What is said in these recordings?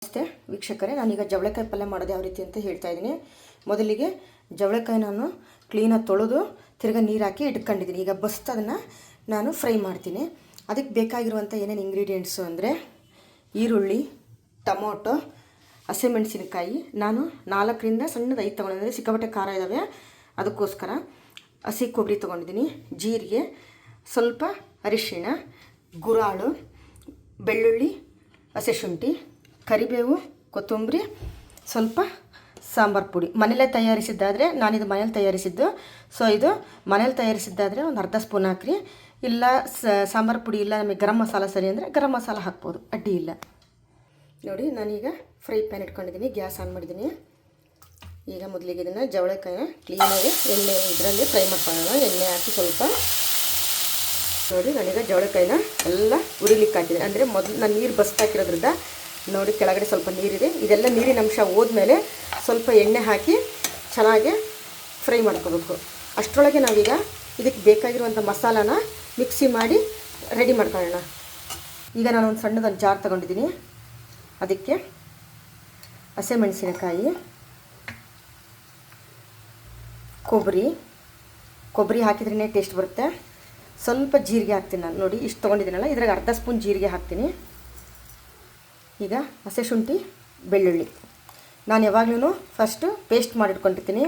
ನಮಸ್ತೆ ವೀಕ್ಷಕರೇ, ನಾನೀಗ ಜವಳೆಕಾಯಿ ಪಲ್ಯ ಮಾಡೋದು ಯಾವ ರೀತಿ ಅಂತ ಹೇಳ್ತಾ ಇದ್ದೀನಿ. ಮೊದಲಿಗೆ ಜವಳೆಕಾಯಿ ನಾನು ಕ್ಲೀನಾಗಿ ತೊಳೆದು ತಿರ್ಗಾ ನೀರು ಹಾಕಿ ಇಟ್ಕೊಂಡಿದ್ದೀನಿ. ಈಗ ಬಸ್ತು ಅದನ್ನು ನಾನು ಫ್ರೈ ಮಾಡ್ತೀನಿ. ಅದಕ್ಕೆ ಬೇಕಾಗಿರುವಂಥ ಏನೇನು ಇಂಗ್ರೀಡಿಯೆಂಟ್ಸು ಅಂದರೆ ಈರುಳ್ಳಿ, ಟೊಮೊಟೊ, ಹಸಿಮೆಣಸಿನಕಾಯಿ. ನಾನು 4ರಿಂದ ಸಣ್ಣದು 5 ತೊಗೊಂಡಿದ್ದೀನಿ. ಸಿಕ್ಕಾಪಟ್ಟೆ ಖಾರ ಇದ್ದಾವೆ, ಅದಕ್ಕೋಸ್ಕರ ಹಸಿ ಕೊಬ್ಬರಿ ತೊಗೊಂಡಿದ್ದೀನಿ. ಜೀರಿಗೆ, ಸ್ವಲ್ಪ ಅರಿಶಿಣ, ಗುರಾಳು, ಬೆಳ್ಳುಳ್ಳಿ, ಹಸಿಶುಂಠಿ, ಕರಿಬೇವು, ಕೊತ್ತಂಬರಿ, ಸ್ವಲ್ಪ ಸಾಂಬಾರು ಪುಡಿ. ಮನೇಲೇ ತಯಾರಿಸಿದ್ದಾದರೆ, ನಾನಿದು ಮನೇಲಿ ತಯಾರಿಸಿದ್ದು. ಸೊ ಇದು ಮನೇಲಿ ತಯಾರಿಸಿದ್ದಾದರೆ ಒಂದು ಅರ್ಧ ಸ್ಪೂನ್ ಹಾಕ್ರಿ. ಇಲ್ಲ ಸಾಂಬಾರು ಪುಡಿ ಇಲ್ಲ, ನಮಗೆ ಗರಂ ಮಸಾಲ ಸರಿ ಅಂದರೆ ಗರಂ ಮಸಾಲ ಹಾಕ್ಬೋದು, ಅಡ್ಡಿ ಇಲ್ಲ. ನೋಡಿ, ನಾನೀಗ ಫ್ರೈ ಪ್ಯಾನ್ ಇಟ್ಕೊಂಡಿದ್ದೀನಿ, ಗ್ಯಾಸ್ ಆನ್ ಮಾಡಿದ್ದೀನಿ. ಈಗ ಮೊದಲಿಗೆ ಇದನ್ನು ಜವಳೆಕಾಯಿನ ಕ್ಲೀನಾಗಿ ಎಣ್ಣೆ ಇದರಲ್ಲಿ ಫ್ರೈ ಮಾಡ್ಕೊಳ್ಳೋಣ. ಎಣ್ಣೆ ಹಾಕಿ ಸ್ವಲ್ಪ ನೋಡಿ, ನಾನೀಗ ಜವಳೆಕಾಯಿನ ಎಲ್ಲ ಉರಿಲಿಕ್ಕೆ ಹಾಕಿದ್ದೀನಿ. ಅಂದರೆ ಮೊದಲು ನಾನು ನೀರು ಬಸ್ತಾಕಿರೋದ್ರಿಂದ ನೋಡಿ ಕೆಳಗಡೆ ಸ್ವಲ್ಪ ನೀರಿದೆ. ಇದೆಲ್ಲ ನೀರಿನ ಅಂಶ ಹೋದ್ಮೇಲೆ ಸ್ವಲ್ಪ ಎಣ್ಣೆ ಹಾಕಿ ಚೆನ್ನಾಗಿ ಫ್ರೈ ಮಾಡ್ಕೋಬೇಕು. ಅಷ್ಟರೊಳಗೆ ನಾವೀಗ ಇದಕ್ಕೆ ಬೇಕಾಗಿರುವಂಥ ಮಸಾಲಾನ ಮಿಕ್ಸಿ ಮಾಡಿ ರೆಡಿ ಮಾಡ್ಕೊಳ್ಳೋಣ. ಈಗ ನಾನು ಒಂದು ಸಣ್ಣದೊಂದು ಜಾರ್ ತೊಗೊಂಡಿದ್ದೀನಿ. ಅದಕ್ಕೆ ಹಸಿಮೆಣಸಿನಕಾಯಿ, ಕೊಬ್ಬರಿ ಹಾಕಿದ್ರೇ ಟೇಸ್ಟ್ ಬರುತ್ತೆ. ಸ್ವಲ್ಪ ಜೀರಿಗೆ ಹಾಕ್ತೀನಿ ನಾನು. ನೋಡಿ, ಇಷ್ಟು ತೊಗೊಂಡಿದ್ದೀನಲ್ಲ, ಇದ್ರಾಗ ಅರ್ಧ ಸ್ಪೂನ್ ಜೀರಿಗೆ ಹಾಕ್ತೀನಿ. ಈಗ ಹಸಿಶುಂಠಿ, ಬೆಳ್ಳುಳ್ಳಿ ನಾನು ಯಾವಾಗಲೂ ಫಸ್ಟು ಪೇಸ್ಟ್ ಮಾಡಿಟ್ಕೊಂಡಿರ್ತೀನಿ.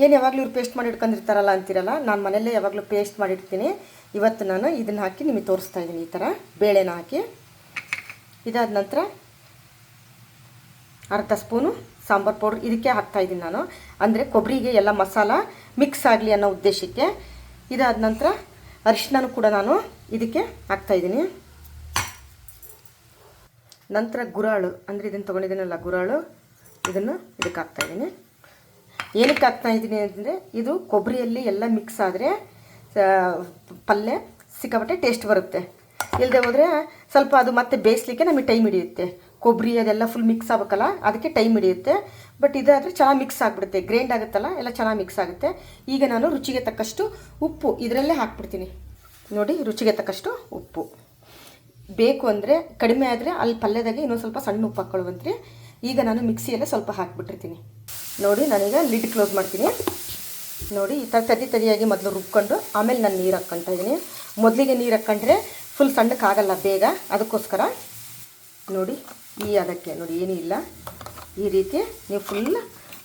ಏನು ಯಾವಾಗಲೂ ಇವ್ರು ಪೇಸ್ಟ್ ಮಾಡಿಟ್ಕೊಂಡಿರ್ತಾರಲ್ಲ ಅಂತಿರಲ್ಲ, ನಾನು ಮನೆಯಲ್ಲೇ ಯಾವಾಗಲೂ ಪೇಸ್ಟ್ ಮಾಡಿರ್ತೀನಿ. ಇವತ್ತು ನಾನು ಇದನ್ನು ಹಾಕಿ ನಿಮಗೆ ತೋರಿಸ್ತಾ ಇದ್ದೀನಿ. ಈ ಥರ ಬೇಳೆನ ಹಾಕಿ, ಇದಾದ ನಂತರ ಅರ್ಧ ಸ್ಪೂನು ಸಾಂಬಾರು ಪೌಡ್ರ್ ಇದಕ್ಕೆ ಹಾಕ್ತಾಯಿದ್ದೀನಿ ನಾನು. ಅಂದರೆ ಕೊಬ್ಬರಿಗೆ ಎಲ್ಲ ಮಸಾಲ ಮಿಕ್ಸ್ ಆಗಲಿ ಅನ್ನೋ ಉದ್ದೇಶಕ್ಕೆ. ಇದಾದ ನಂತರ ಅರಿಶಿನೂ ಕೂಡ ನಾನು ಇದಕ್ಕೆ ಹಾಕ್ತಾಯಿದ್ದೀನಿ. ನಂತರ ಗುರಾಳು, ಅಂದರೆ ಇದನ್ನು ತೊಗೊಂಡಿದ್ದೀನಲ್ಲ ಗುರಾಳು, ಇದನ್ನು ಇದಕ್ಕೆ ಹಾಕ್ತಾಯಿದ್ದೀನಿ. ಏನಕ್ಕೆ ಹಾಕ್ತಾಯಿದ್ದೀನಿ ಅಂದರೆ, ಇದು ಕೊಬ್ಬರಿಯಲ್ಲಿ ಎಲ್ಲ ಮಿಕ್ಸ್ ಆದರೆ ಪಲ್ಯ ಸಿಕ್ಕಾಪಟ್ಟೆ ಟೇಸ್ಟ್ ಬರುತ್ತೆ. ಇಲ್ಲದೆ ಹೋದರೆ ಸ್ವಲ್ಪ ಅದು ಮತ್ತೆ ಬೇಯಿಸ್ಲಿಕ್ಕೆ ನಮಗೆ ಟೈಮ್ ಹಿಡಿಯುತ್ತೆ. ಕೊಬ್ಬರಿ ಅದೆಲ್ಲ ಫುಲ್ ಮಿಕ್ಸ್ ಆಗಬೇಕಲ್ಲ, ಅದಕ್ಕೆ ಟೈಮ್ ಹಿಡಿಯುತ್ತೆ. ಬಟ್ ಇದಾದರೆ ಚೆನ್ನಾಗಿ ಮಿಕ್ಸ್ ಆಗಿಬಿಡುತ್ತೆ, ಗ್ರೈಂಡ್ ಆಗುತ್ತಲ್ಲ, ಎಲ್ಲ ಚೆನ್ನಾಗಿ ಮಿಕ್ಸ್ ಆಗುತ್ತೆ. ಈಗ ನಾನು ರುಚಿಗೆ ತಕ್ಕಷ್ಟು ಉಪ್ಪು ಇದರಲ್ಲೇ ಹಾಕ್ಬಿಡ್ತೀನಿ. ನೋಡಿ, ರುಚಿಗೆ ತಕ್ಕಷ್ಟು ಉಪ್ಪು. ಬೇಕು ಅಂದರೆ ಕಡಿಮೆ ಆದರೆ ಅಲ್ಲಿ ಪಲ್ಯದಾಗೆ ಇನ್ನೊಂದು ಸ್ವಲ್ಪ ಸಣ್ಣ ಉಪ್ಪು ಹಾಕ್ಕೊಳ್ಳುವಂತ್ರಿ. ಈಗ ನಾನು ಮಿಕ್ಸಿಯಲ್ಲೇ ಸ್ವಲ್ಪ ಹಾಕಿಬಿಟ್ಟಿರ್ತೀನಿ. ನೋಡಿ, ನಾನೀಗ ಲಿಡ್ ಕ್ಲೋಸ್ ಮಾಡ್ತೀನಿ. ನೋಡಿ, ಈ ಥರ ತದಿಯಾಗಿ ಮೊದಲು ರುಬ್ಕೊಂಡು ಆಮೇಲೆ ನಾನು ನೀರು ಹಾಕ್ಕೊಳ್ತಾ ಇದ್ದೀನಿ. ಮೊದಲಿಗೆ ನೀರು ಹಾಕ್ಕೊಂಡ್ರೆ ಫುಲ್ ಸಣ್ಣಕ್ಕಾಗಲ್ಲ ಬೇಗ, ಅದಕ್ಕೋಸ್ಕರ ನೋಡಿ ಅದಕ್ಕೆ ನೋಡಿ ಏನೂ ಇಲ್ಲ. ಈ ರೀತಿ ನೀವು ಫುಲ್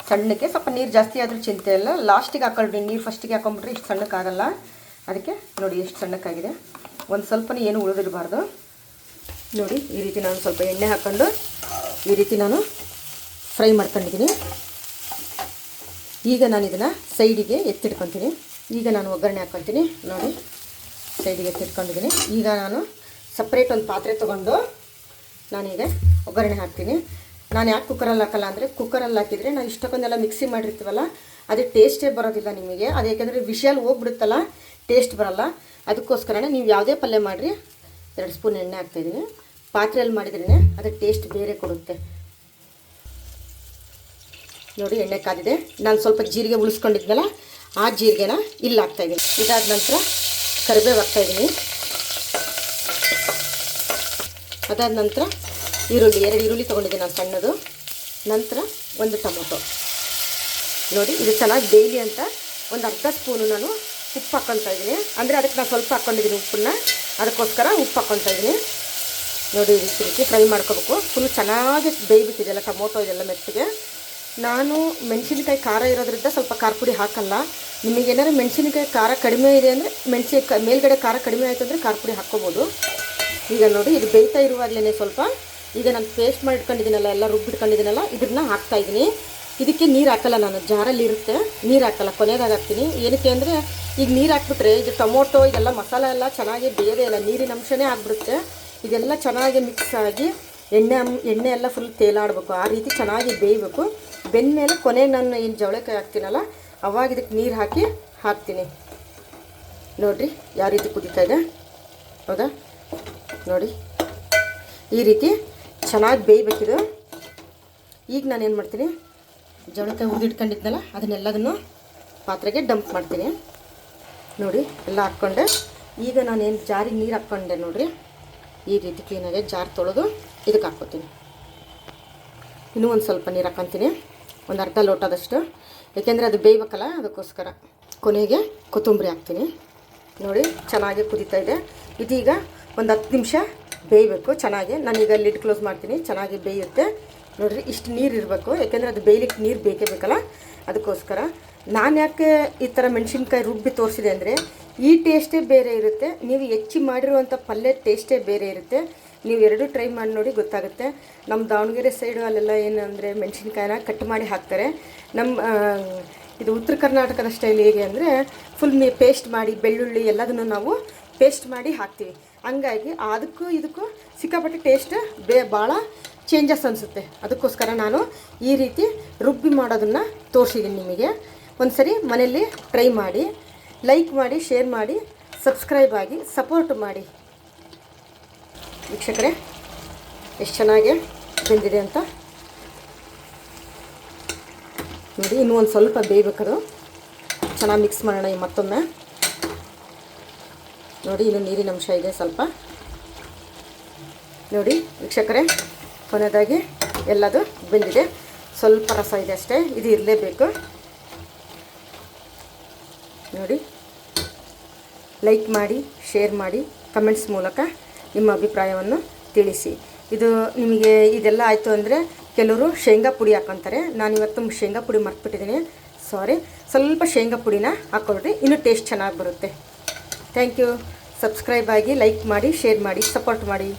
ಸಣ್ಣಕ್ಕೆ, ಸ್ವಲ್ಪ ನೀರು ಜಾಸ್ತಿ ಆದರೂ ಚಿಂತೆ ಇಲ್ಲ, ಲಾಸ್ಟಿಗೆ ಹಾಕ್ಕೊಳ್ರಿ. ನೀರು ಫಸ್ಟಿಗೆ ಹಾಕೊಂಡ್ಬಿಟ್ರೆ ಇಷ್ಟು ಸಣ್ಣಕ್ಕಾಗಲ್ಲ. ಅದಕ್ಕೆ ನೋಡಿ ಎಷ್ಟು ಸಣ್ಣಕ್ಕಾಗಿದೆ. ಒಂದು ಸ್ವಲ್ಪನೂ ಏನು ಉಳಿದಿರಬಾರ್ದು. ನೋಡಿ, ಈ ರೀತಿ ನಾನು ಸ್ವಲ್ಪ ಎಣ್ಣೆ ಹಾಕ್ಕೊಂಡು ಈ ರೀತಿ ನಾನು ಫ್ರೈ ಮಾಡ್ಕೊಂಡಿದ್ದೀನಿ. ಈಗ ನಾನು ಇದನ್ನು ಸೈಡಿಗೆ ಎತ್ತಿಟ್ಕೊತೀನಿ. ಈಗ ನಾನು ಒಗ್ಗರಣೆ ಹಾಕ್ಕೊತೀನಿ. ನೋಡಿ, ಸೈಡಿಗೆ ಎತ್ತಿಟ್ಕೊಂಡಿದ್ದೀನಿ. ಈಗ ನಾನು ಸಪ್ರೇಟ್ ಒಂದು ಪಾತ್ರೆ ತೊಗೊಂಡು ನಾನೀಗ ಒಗ್ಗರಣೆ ಹಾಕ್ತೀನಿ. ನಾನು ಯಾಕೆ ಕುಕ್ಕರಲ್ಲಿ ಹಾಕಲ್ಲ ಅಂದರೆ, ಕುಕ್ಕರಲ್ಲಿ ಹಾಕಿದರೆ ನಾವು ಇಷ್ಟಕ್ಕೊಂದೆಲ್ಲ ಮಿಕ್ಸಿ ಮಾಡಿರ್ತೀವಲ್ಲ, ಅದೇ ಟೇಸ್ಟೇ ಬರೋದಿಲ್ಲ ನಿಮಗೆ. ಅದು ಯಾಕೆಂದರೆ ವಿಷಲ್ ಹೋಗ್ಬಿಡುತ್ತಲ್ಲ, ಟೇಸ್ಟ್ ಬರೋಲ್ಲ. ಅದಕ್ಕೋಸ್ಕರನೇ ನೀವು ಯಾವುದೇ ಪಲ್ಯ ಮಾಡಿರಿ 2 ಸ್ಪೂನ್ ಎಣ್ಣೆ ಹಾಕ್ತಾಯಿದ್ದೀನಿ. ಪಾತ್ರೆಯಲ್ಲಿ ಮಾಡಿದ್ರೇ ಅದು ಟೇಸ್ಟ್ ಬೇರೆ ಕೊಡುತ್ತೆ. ನೋಡಿ, ಎಣ್ಣೆ ಕಾದಿದೆ. ನಾನು ಸ್ವಲ್ಪ ಜೀರಿಗೆ ಉಳಿಸ್ಕೊಂಡಿದ್ನಲ್ಲ, ಆ ಜೀರಿಗೆನ ಇಲ್ಲಿ ಹಾಕ್ತಾಯಿದ್ದೀನಿ. ಇದಾದ ನಂತರ ಕರಿಬೇವು ಹಾಕ್ತಾಯಿದ್ದೀನಿ. ಅದಾದ ನಂತರ ಈರುಳ್ಳಿ, 2 ಈರುಳ್ಳಿ ತೊಗೊಂಡಿದ್ದೀನಿ ನಾನು ಸಣ್ಣದು. ನಂತರ ಒಂದು ಟೊಮೊಟೊ. ನೋಡಿ, ಇದು ಚೆನ್ನಾಗಿ ಬೇಯಲಿ ಅಂತ ಒಂದು ಅರ್ಧ ಸ್ಪೂನು ನಾನು ಉಪ್ಪು ಹಾಕ್ಕೊಳ್ತಾ ಇದ್ದೀನಿ. ಅಂದರೆ ಅದಕ್ಕೆ ನಾನು ಸ್ವಲ್ಪ ಹಾಕ್ಕೊಂಡಿದ್ದೀನಿ ಉಪ್ಪನ್ನ, ಅದಕ್ಕೋಸ್ಕರ ಉಪ್ಪು ಹಾಕ್ಕೊಳ್ತಾ ಇದ್ದೀನಿ. ನೋಡಿ, ಈ ರೀತಿ ಫ್ರೈ ಮಾಡ್ಕೋಬೇಕು. ಫುಲ್ ಚೆನ್ನಾಗಿ ಬೇಯ್ಬಿಟ್ಟಿದೆಯಲ್ಲ ಟೊಮೊಟೊ ಇದೆಲ್ಲ ಮೆತ್ತಗೆ. ನಾನು ಮೆಣಸಿನಕಾಯಿ ಖಾರ ಇರೋದ್ರಿಂದ ಸ್ವಲ್ಪ ಖಾರ ಪುಡಿ ಹಾಕಲ್ಲ. ನಿಮಗೇನಾದ್ರು ಮೆಣಸಿನಕಾಯಿ ಖಾರ ಕಡಿಮೆ ಇದೆ ಅಂದರೆ ಮೇಲ್ಗಡೆ ಖಾರ ಕಡಿಮೆ ಆಯಿತು ಅಂದರೆ ಖಾರ ಪುಡಿ ಹಾಕ್ಕೋಬೋದು. ಈಗ ನೋಡಿ, ಇದು ಬೇಯ್ತಾ ಇರುವಾಗಲೇ ಸ್ವಲ್ಪ ಈಗ ನಾನು ಪೇಸ್ಟ್ ಮಾಡಿ ಇಟ್ಕೊಂಡಿದ್ದೀನಲ್ಲ, ಎಲ್ಲ ರುಬ್ಬಿಟ್ಕೊಂಡಿದ್ದೀನಲ್ಲ, ಇದನ್ನು ಹಾಕ್ತಾಯಿದ್ದೀನಿ. ಇದಕ್ಕೆ ನೀರು ಹಾಕಲ್ಲ ನಾನು, ಜಾರಲ್ಲಿ ಇರುತ್ತೆ, ನೀರು ಹಾಕಲ್ಲ, ಕೊನೆಯದಾಗ ಹಾಕ್ತೀನಿ. ಏನಕ್ಕೆ ಅಂದರೆ, ಈಗ ನೀರು ಹಾಕ್ಬಿಟ್ರೆ ಇದು ಟೊಮೊಟೊ ಇದೆಲ್ಲ ಮಸಾಲ ಎಲ್ಲ ಚೆನ್ನಾಗಿ ಬೇಯದೇ ಇಲ್ಲ, ನೀರಿನ ಅಂಶನೇ ಆಗಿಬಿಡುತ್ತೆ. ಇದೆಲ್ಲ ಚೆನ್ನಾಗಿ ಮಿಕ್ಸ್ ಆಗಿ ಎಣ್ಣೆ ಎಲ್ಲ ಫುಲ್ ತೇಲಾಡಬೇಕು, ಆ ರೀತಿ ಚೆನ್ನಾಗಿ ಬೇಯಬೇಕು. ಬೆಂದಮೇಲೆ ಕೊನೆಗೆ ನಾನು ಏನು ಜವಳೆಕಾಯಿ ಹಾಕ್ತೀನಲ್ಲ, ಅವಾಗ ಇದಕ್ಕೆ ನೀರು ಹಾಕ್ತೀನಿ. ನೋಡಿರಿ ಯಾವ ರೀತಿ ಕುದೀತಾ ಇದೆ, ಹೌದಾ? ನೋಡಿ, ಈ ರೀತಿ ಚೆನ್ನಾಗಿ ಬೇಯಬೇಕಿದು. ಈಗ ನಾನೇನು ಮಾಡ್ತೀನಿ, ಜವಳೆಕಾಯಿ ಹುರಿದಿಟ್ಕೊಂಡಿದ್ನಲ್ಲ ಅದನ್ನೆಲ್ಲದನ್ನು ಪಾತ್ರೆಗೆ ಡಂಪ್ ಮಾಡ್ತೀನಿ. ನೋಡಿ, ಎಲ್ಲ ಹಾಕ್ಕೊಂಡೆ. ಈಗ ನಾನೇನು ಜಾರಿಗೆ ನೀರು ಹಾಕ್ಕೊಂಡೆ ನೋಡಿರಿ, ಈ ರೀತಿ ಕ್ಲೀನಾಗಿ ಜಾರ್ ತೊಳೆದು ಇದಕ್ಕೆ ಹಾಕ್ಕೊತೀನಿ. ಇನ್ನೂ ಒಂದು ಸ್ವಲ್ಪ ನೀರು ಹಾಕ್ಕೊತೀನಿ, ಒಂದು ಅರ್ಧ ಲೋಟದಷ್ಟು, ಏಕೆಂದರೆ ಅದು ಬೇಯಬೇಕಲ್ಲ ಅದಕ್ಕೋಸ್ಕರ. ಕೊನೆಗೆ ಕೊತ್ತಂಬರಿ ಹಾಕ್ತೀನಿ. ನೋಡಿ ಚೆನ್ನಾಗಿ ಕುದೀತಾ ಇದೆ. ಇದೀಗ ಒಂದು 10 ನಿಮಿಷ ಬೇಯಬೇಕು ಚೆನ್ನಾಗಿ. ನಾನೀಗ ಲಿಡ್ ಕ್ಲೋಸ್ ಮಾಡ್ತೀನಿ, ಚೆನ್ನಾಗಿ ಬೇಯುತ್ತೆ. ನೋಡಿರಿ ಇಷ್ಟು ನೀರು ಇರಬೇಕು, ಯಾಕೆಂದರೆ ಅದು ಬೇಯಲಿಕ್ಕೆ ನೀರು ಬೇಕೇ ಬೇಕಲ್ಲ ಅದಕ್ಕೋಸ್ಕರ. ನಾನು ಯಾಕೆ ಈ ಥರ ಮೆಣಸಿನ್ಕಾಯಿ ರುಬ್ಬಿ ತೋರಿಸಿದೆ ಅಂದರೆ ಈ ಟೇಸ್ಟೇ ಬೇರೆ ಇರುತ್ತೆ, ನೀವು ಹೆಚ್ಚಿ ಮಾಡಿರುವಂಥ ಪಲ್ಯ ಟೇಸ್ಟೇ ಬೇರೆ ಇರುತ್ತೆ. ನೀವು ಎರಡೂ ಟ್ರೈ ಮಾಡಿ ನೋಡಿ ಗೊತ್ತಾಗುತ್ತೆ. ನಮ್ಮ ದಾವಣಗೆರೆ ಸೈಡು ಅಲ್ಲೆಲ್ಲ ಏನು ಅಂದರೆ ಮೆಣಸಿನ್ಕಾಯಿನ ಕಟ್ ಮಾಡಿ ಹಾಕ್ತಾರೆ. ನಮ್ಮ ಇದು ಉತ್ತರ ಕರ್ನಾಟಕದ ಸ್ಟೈಲ್ ಹೇಗೆ ಅಂದರೆ ಫುಲ್ ಪೇಸ್ಟ್ ಮಾಡಿ ಬೆಳ್ಳುಳ್ಳಿ ಎಲ್ಲದನ್ನು ನಾವು ಪೇಸ್ಟ್ ಮಾಡಿ ಹಾಕ್ತೀವಿ. ಹಂಗಾಗಿ ಅದಕ್ಕೂ ಇದಕ್ಕೂ ಸಿಕ್ಕಾಪಟ್ಟೆ ಟೇಸ್ಟ್ ಭಾಳ ಚೇಂಜಸ್ ಅನಿಸುತ್ತೆ. ಅದಕ್ಕೋಸ್ಕರ ನಾನು ಈ ರೀತಿ ರುಬ್ಬಿ ಮಾಡೋದನ್ನು ತೋರಿಸಿದ್ದೀನಿ ನಿಮಗೆ. ಒಂದು ಸರಿ ಮನೆಯಲ್ಲಿ ಟ್ರೈ ಮಾಡಿ, ಲೈಕ್ ಮಾಡಿ, ಶೇರ್ ಮಾಡಿ, ಸಬ್ಸ್ಕ್ರೈಬ್ ಆಗಿ ಸಪೋರ್ಟ್ ಮಾಡಿ. ವೀಕ್ಷಕರೇ ಎಷ್ಟು ಚೆನ್ನಾಗಿ ಬೆಂದಿದೆ ಅಂತ ನೋಡಿ. ಇನ್ನೂ ಒಂದು ಸ್ವಲ್ಪ ಬೇಯಬೇಕದು, ಚೆನ್ನಾಗಿ ಮಿಕ್ಸ್ ಮಾಡೋಣ ಮತ್ತೊಮ್ಮೆ. ನೋಡಿ ಇನ್ನೂ ನೀರಿನ ಅಂಶ ಇದೆ ಸ್ವಲ್ಪ. ನೋಡಿ ವೀಕ್ಷಕರೇ ಕೊನೆಯದಾಗಿ ಎಲ್ಲದು ಬೆಂದಿದೆ, ಸ್ವಲ್ಪ ರಸ ಇದೆ ಅಷ್ಟೇ, ಇದು ಇರಲೇಬೇಕು. ನೋಡಿ ಲೈಕ್ ಮಾಡಿ, ಶೇರ್ ಮಾಡಿ, ಕಮೆಂಟ್ಸ್ ಮೂಲಕ ನಿಮ್ಮ ಅಭಿಪ್ರಾಯವನ್ನು ತಿಳಿಸಿ. ಇದು ನಿಮಗೆ ಇದೆಲ್ಲ ಆಯಿತು ಅಂದರೆ ಕೆಲವರು ಶೇಂಗಾ ಪುಡಿ ಹಾಕ್ಕೊತಾರೆ. ನಾನಿವತ್ತು ಶೇಂಗಾ ಪುಡಿ ಮರ್ತ್ಬಿಟ್ಟಿದ್ದೀನಿ, ಸಾರಿ. ಸ್ವಲ್ಪ ಶೇಂಗಾ ಪುಡಿನ ಹಾಕ್ಕೊಳ್ರಿ, ಇನ್ನೂ ಟೇಸ್ಟ್ ಚೆನ್ನಾಗಿ ಬರುತ್ತೆ. Thank you. ಸಬ್ಸ್ಕ್ರೈಬ್ ಆಗಿ, ಲೈಕ್ ಮಾಡಿ, ಶೇರ್ ಮಾಡಿ, ಸಪೋರ್ಟ್ ಮಾಡಿ.